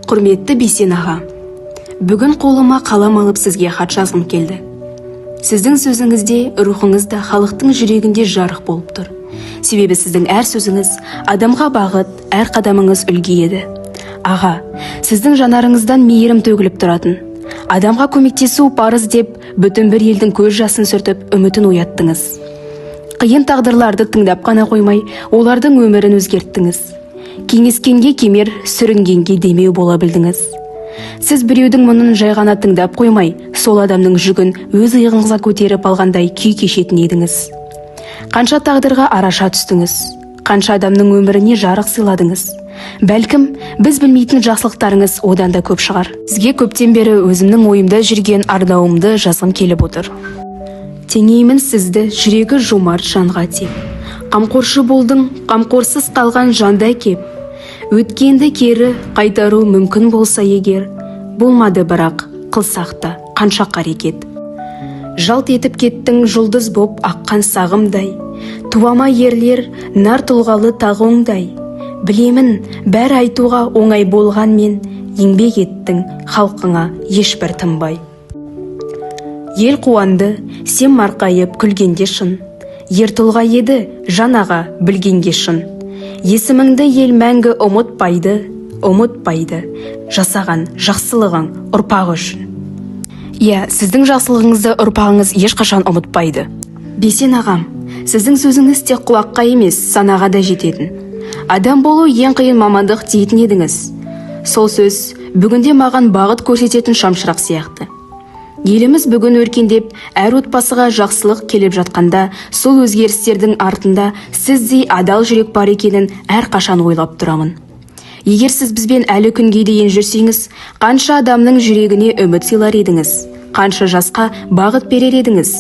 Құрметті Бейсен аға, бүгін қолыма қалам алып сізге хат жазғым келді. Сіздің сөзіңізде рухыңызда халықтың жүрегінде жарық болып тұр. Себебі сіздің әр сөзіңіз адамға бағыт, әр қадамыңыз үлгі еді. Аға, сіздің жанарыңыздан мейірім төгіліп тұратын. Адамға көмектесу парыз деп, бүтін бір елдің көз жасын сүртіп, үмітін ояттыңыз. Қиын тағдырларды тыңдап қана қоймай, олардың өмірін өзгерттіңіз. Кеңескенге кемер, сүрінгенге демеу бола білдіңіз. Сіз біреудің мұнын жай ғана тыңдап қоймай, сол адамның жүгін өз иығыңызға көтеріп алғандай күй кешетін едіңіз. Қанша тағдырға араша түстіңіз, қанша адамның өміріне жарық сыйладыңыз. Бәлкім, біз білмейтін жақсылықтарыңыз одан да көп шығар. Сізге көптен бері өзімнің ойымда жүрген арнауымды жазғым келіп отыр. Теңеймін сізді жүрегі жомарт жанға теп. Қамқоршы болдың, қамқорсыз қалған жандай кеп. Өткенді кері қайтару мүмкін болса егер, болмады бірақ қылсақты қанша қарекет. Жалт етіп кеттің жұлдыз боп аққан сағымдай, туама ерлер нар тұлғалы тағуыңдай. Білемін, бәр айтуға оңай болғанмен, еңбек еттің халқыңа ешбір тынбай. Ел қуанды, сен марқайып күлгенде шын, ер тұлға еді жанаға білгенге шын. Есіміңді ел мәңгі ұмытпайды, жасаған жақсылығың ұрпағы үшін. Сіздің жақсылығыңызды ұрпағыңыз ешқашан ұмытпайды. Бейсен ағам, сіздің сөзіңіз тек құлаққа емес, санаға да жететін. Адам болу ең қиын мамандық дейтін едіңіз. Сол сөз бүгінде маған бағыт көрсететін шамшырақ сияқты. Еліміз бүгін өркендеп, әр отбасыға жақсылық келіп жатқанда, сол өзгерістердің артында сіздей адал жүрек бар екенін әрқашан ойлап тұрамын. Егер сіз бізбен әлі күнге дейін жүрсеңіз, қанша адамның жүрегіне үміт сыйлар едіңіз, қанша жасқа бағыт берер едіңіз.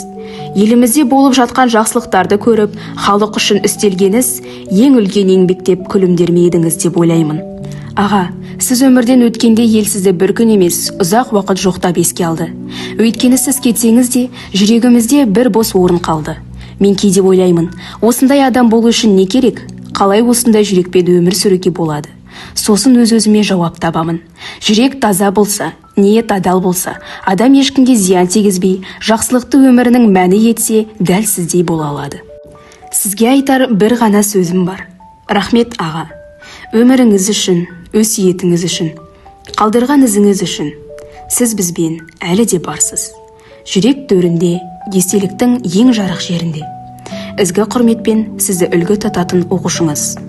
Елімізде болып жатқан жақсылықтарды көріп, халық үшін істелгеніз, ең үлкен еңбек деп күлімдер едіңіз деп ойлаймын. Аға, сіз өмірден өткенде ел сізді бір күн емес, ұзақ уақыт жоқтап еске алды. Өйткені сіз кетсеңіз де, жүрегімізде бір бос орын қалды. Мен кейде ойлаймын, осындай адам болу үшін не керек? Қалай осындай жүрекпен өмір сүруге болады? Сосын өз-өзіме жауап табамын. Жүрек таза болса, ниет адал болса, адам ешкімге зиян тигізбей, жақсылықты өмірінің мәні етсе, дәл сіздей бола алады. Сізге айтар бір ғана сөзім бар. Рахмет аға. Өміріңіз үшін, өсиетіңіз үшін, қалдырған ізіңіз үшін. Сіз бізбен әлі де барсыз. Жүрек төрінде, естеліктің ең жарық жерінде. Ізгі құрметпен сізді үлгі тұтатын оқушыңыз.